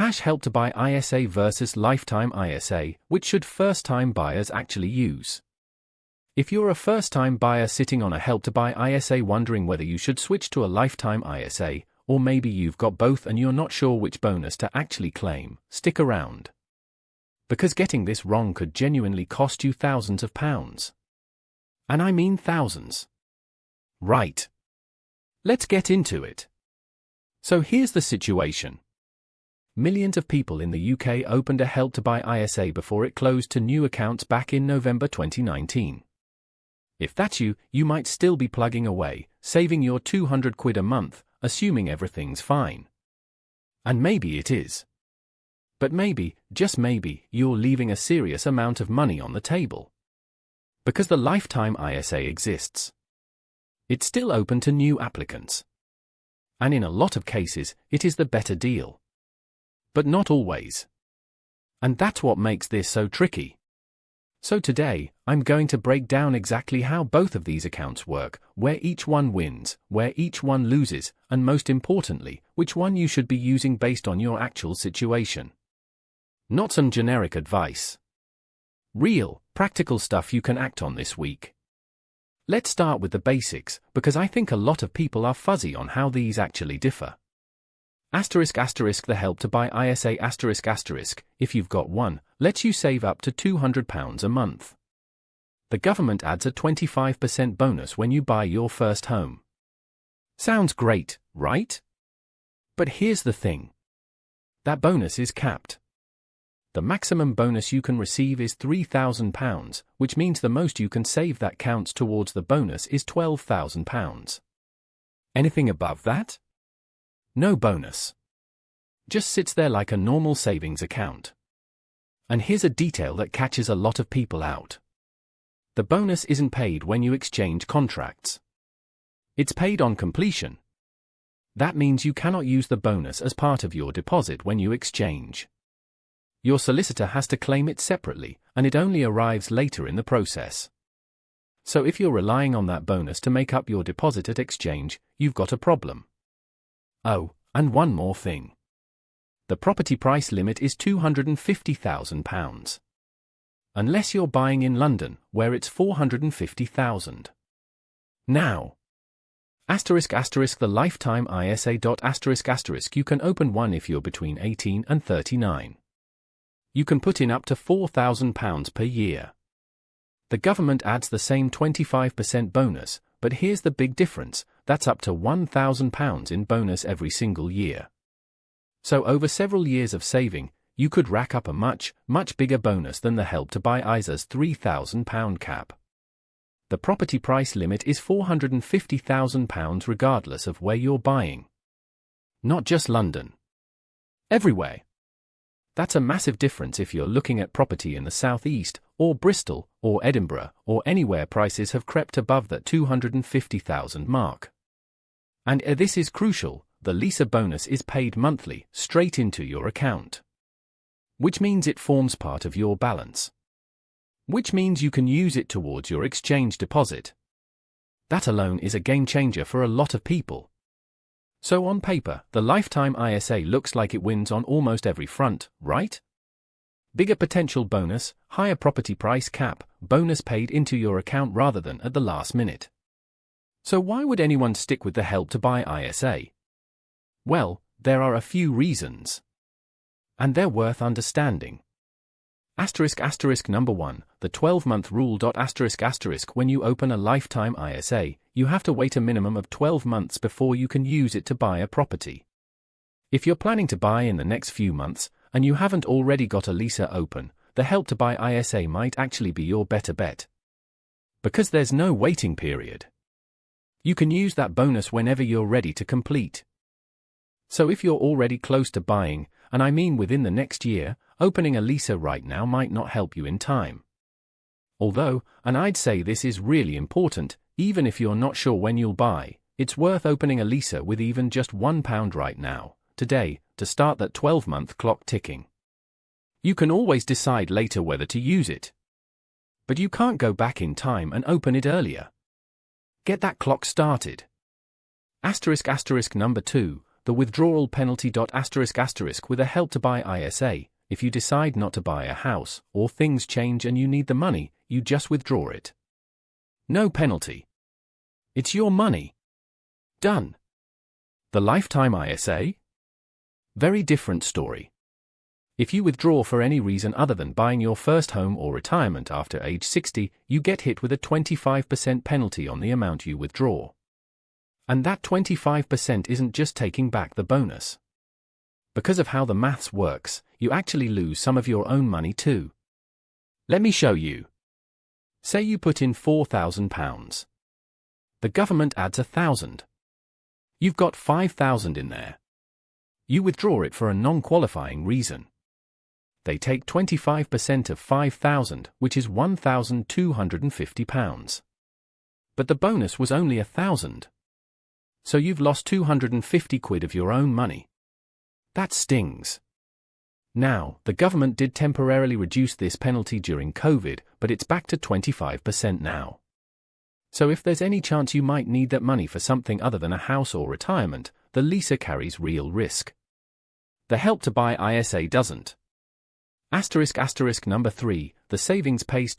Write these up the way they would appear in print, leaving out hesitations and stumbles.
Help to Buy ISA versus Lifetime ISA, which should first-time buyers actually use? If you're a first-time buyer sitting on a Help to Buy ISA wondering whether you should switch to a Lifetime ISA, or maybe you've got both and you're not sure which bonus to actually claim, stick around. Because getting this wrong could genuinely cost you thousands of pounds. And I mean thousands. Right. Let's get into it. So here's the situation. Millions of people in the UK opened a Help to Buy ISA before it closed to new accounts back in November 2019. If that's you, you might still be plugging away, saving your £200 a month, assuming everything's fine. And maybe it is. But maybe, just maybe, you're leaving a serious amount of money on the table. Because the Lifetime ISA exists. It's still open to new applicants. And in a lot of cases, it is the better deal. But not always. And that's what makes this so tricky. So today, I'm going to break down exactly how both of these accounts work, where each one wins, where each one loses, and most importantly, which one you should be using based on your actual situation. Not some generic advice. Real, practical stuff you can act on this week. Let's start with the basics, because I think a lot of people are fuzzy on how these actually differ. The Help to Buy ISA **, if you've got one, lets you save up to £200 a month. The government adds a 25% bonus when you buy your first home. Sounds great, right? But here's the thing. That bonus is capped. The maximum bonus you can receive is £3,000, which means the most you can save that counts towards the bonus is £12,000. Anything above that? No bonus. Just sits there like a normal savings account. And here's a detail that catches a lot of people out. The bonus isn't paid when you exchange contracts. It's paid on completion. That means you cannot use the bonus as part of your deposit when you exchange. Your solicitor has to claim it separately, and it only arrives later in the process. So if you're relying on that bonus to make up your deposit at exchange, you've got a problem. Oh, and one more thing. The property price limit is £250,000. Unless you're buying in London, where it's £450,000. Now, the Lifetime ISA. You can open one if you're between 18 and 39. You can put in up to £4,000 per year. The government adds the same 25% bonus, but here's the big difference, that's up to £1,000 in bonus every single year. So over several years of saving, you could rack up a much, much bigger bonus than the Help to Buy ISA's £3,000 cap. The property price limit is £450,000 regardless of where you're buying. Not just London. Everywhere. That's a massive difference if you're looking at property in the southeast, or Bristol, or Edinburgh, or anywhere prices have crept above that £250,000 mark. And this is crucial, the leaser bonus is paid monthly, straight into your account. Which means it forms part of your balance. Which means you can use it towards your exchange deposit. That alone is a game changer for a lot of people. So on paper, the Lifetime ISA looks like it wins on almost every front, right? Bigger potential bonus, higher property price cap, bonus paid into your account rather than at the last minute. So why would anyone stick with the Help to Buy ISA? Well, there are a few reasons. And they're worth understanding. Number 1, the 12-month rule. When you open a Lifetime ISA, you have to wait a minimum of 12 months before you can use it to buy a property. If you're planning to buy in the next few months, and you haven't already got a leaser open, the Help to Buy ISA might actually be your better bet. Because there's no waiting period. You can use that bonus whenever you're ready to complete. So if you're already close to buying, and I mean within the next year, opening a leaser right now might not help you in time. Although, and I'd say this is really important, even if you're not sure when you'll buy, it's worth opening a leaser with even just £1 right now, today, to start that 12-month clock ticking. You can always decide later whether to use it. But you can't go back in time and open it earlier. Get that clock started. Number 2, the withdrawal penalty. With a Help to Buy ISA, if you decide not to buy a house, or things change and you need the money, you just withdraw it. No penalty. It's your money. Done. The lifetime ISA? Very different story. If you withdraw for any reason other than buying your first home or retirement after age 60, you get hit with a 25% penalty on the amount you withdraw. And that 25% isn't just taking back the bonus. Because of how the maths works, you actually lose some of your own money too. Let me show you. Say you put in £4,000. The government adds £1,000. You've got £5,000 in there. You withdraw it for a non-qualifying reason. They take 25% of £5,000, which is £1,250. But the bonus was only £1,000. So you've lost £250 of your own money. That stings. Now, the government did temporarily reduce this penalty during COVID, but it's back to 25% now. So if there's any chance you might need that money for something other than a house or retirement, the LISA carries real risk. The Help to Buy ISA doesn't. Number 3, the savings pace.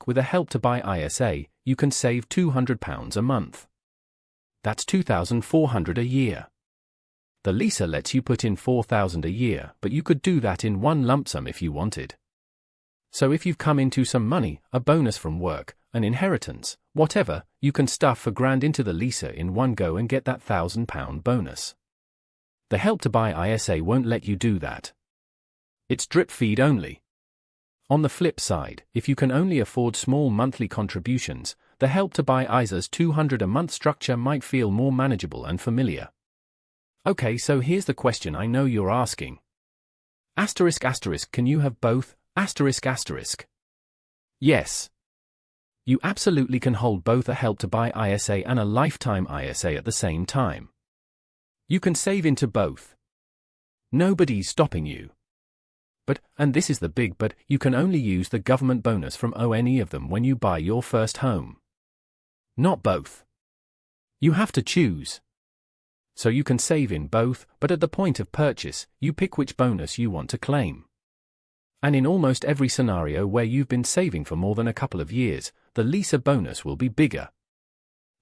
With a Help to Buy ISA, you can save £200 a month. That's $2,400 a year. The LISA lets you put in $4,000 a year, but you could do that in one lump sum if you wanted. So if you've come into some money, a bonus from work, an inheritance, whatever, you can stuff $1,000 into the LISA in one go and get that £1,000 bonus. The Help to Buy ISA won't let you do that. It's drip feed only. On the flip side, if you can only afford small monthly contributions, the Help to Buy ISA's $200 a month structure might feel more manageable and familiar. Okay, so here's the question I know you're asking. Can you have both? Yes. You absolutely can hold both a Help to Buy ISA and a lifetime ISA at the same time. You can save into both. Nobody's stopping you. But, and this is the big but, you can only use the government bonus from any of them when you buy your first home. Not both. You have to choose. So you can save in both, but at the point of purchase, you pick which bonus you want to claim. And in almost every scenario where you've been saving for more than a couple of years, the LISA bonus will be bigger.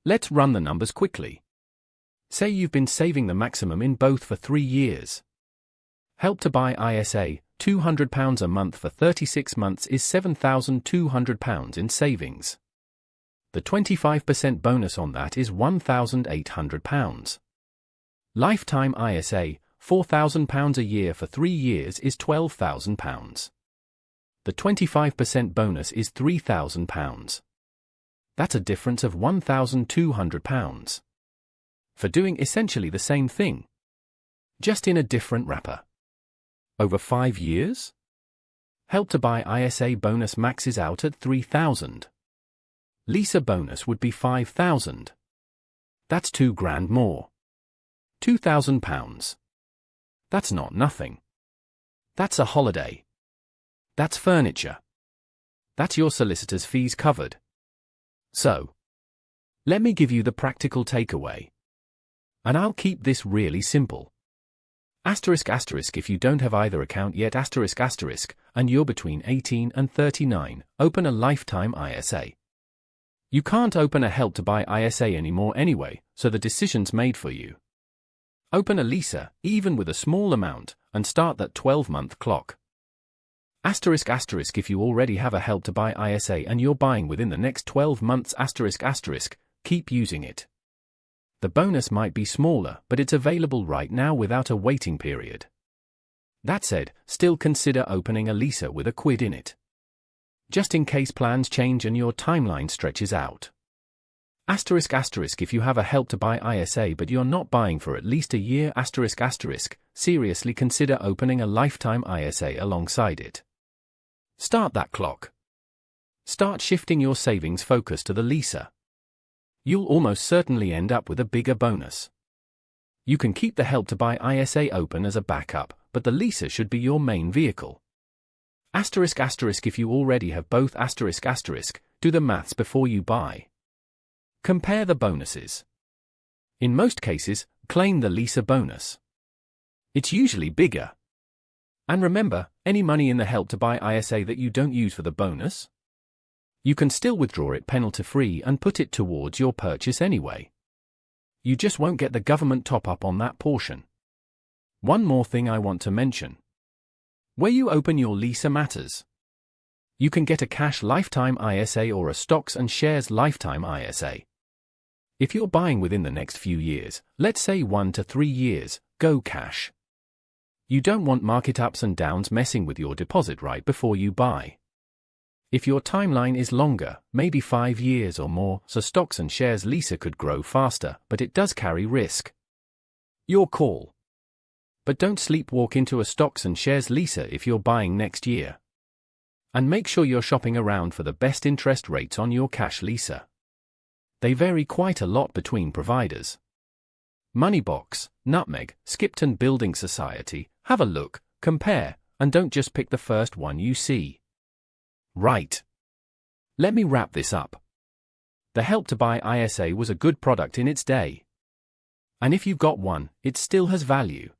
Let's run the numbers quickly. Say you've been saving the maximum in both for 3 years. Help to Buy ISA, £200 a month for 36 months is £7,200 in savings. The 25% bonus on that is £1,800. Lifetime ISA, £4,000 a year for 3 years is £12,000. The 25% bonus is £3,000. That's a difference of £1,200. For doing essentially the same thing. Just in a different wrapper. Over 5 years? Help to Buy ISA bonus maxes out at $3,000. LISA bonus would be $5,000. That's £2,000 more. £2,000. That's not nothing. That's a holiday. That's furniture. That's your solicitor's fees covered. So, let me give you the practical takeaway. And I'll keep this really simple. If you don't have either account yet and you're between 18 and 39, open a lifetime ISA. You can't open a Help to Buy ISA anymore anyway, so the decision's made for you. Open a LISA, even with a small amount, and start that 12-month clock. If you already have a Help to Buy ISA and you're buying within the next 12 months keep using it. The bonus might be smaller, but it's available right now without a waiting period. That said, still consider opening a LISA with £1 in it. Just in case plans change and your timeline stretches out. If you have a Help to Buy ISA but you're not buying for at least a year seriously consider opening a lifetime ISA alongside it. Start that clock. Start shifting your savings focus to the LISA. You'll almost certainly end up with a bigger bonus. You can keep the Help to Buy ISA open as a backup, but the LISA should be your main vehicle. If you already have both do the maths before you buy. Compare the bonuses. In most cases, claim the leaser bonus. It's usually bigger. And remember, any money in the Help to Buy ISA that you don't use for the bonus, you can still withdraw it penalty-free and put it towards your purchase anyway. You just won't get the government top-up on that portion. One more thing I want to mention. Where you open your leaser matters. You can get a cash lifetime ISA or a stocks and shares lifetime ISA. If you're buying within the next few years, let's say 1 to 3 years, go cash. You don't want market ups and downs messing with your deposit right before you buy. If your timeline is longer, maybe 5 years or more, so stocks and shares leaser could grow faster, but it does carry risk. Your call. But don't sleepwalk into a stocks and shares leaser if you're buying next year. And make sure you're shopping around for the best interest rates on your cash leaser. They vary quite a lot between providers. Moneybox, Nutmeg, Skipton Building Society, have a look, compare, and don't just pick the first one you see. Right. Let me wrap this up. The Help to Buy ISA was a good product in its day. And if you've got one, it still has value.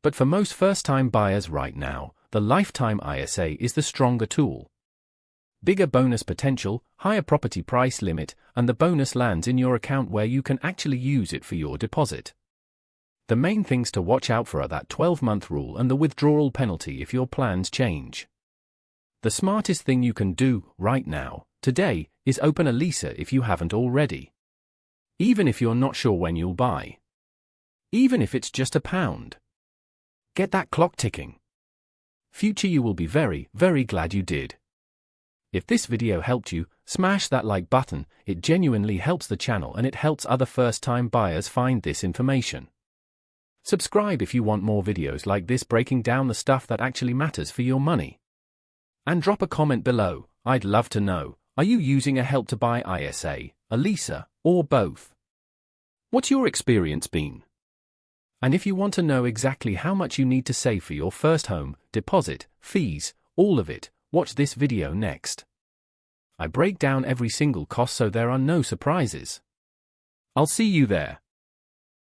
But for most first-time buyers right now, the Lifetime ISA is the stronger tool. Bigger bonus potential, higher property price limit, and the bonus lands in your account where you can actually use it for your deposit. The main things to watch out for are that 12-month rule and the withdrawal penalty if your plans change. The smartest thing you can do, right now, today, is open a leaser if you haven't already. Even if you're not sure when you'll buy. Even if it's just £1. Get that clock ticking. Future you will be very, very glad you did. If this video helped you, smash that like button, it genuinely helps the channel and it helps other first-time buyers find this information. Subscribe if you want more videos like this breaking down the stuff that actually matters for your money. And drop a comment below, I'd love to know, are you using a Help to Buy ISA, a leaser, or both? What's your experience been? And if you want to know exactly how much you need to save for your first home, deposit, fees, all of it, watch this video next. I break down every single cost so there are no surprises. I'll see you there.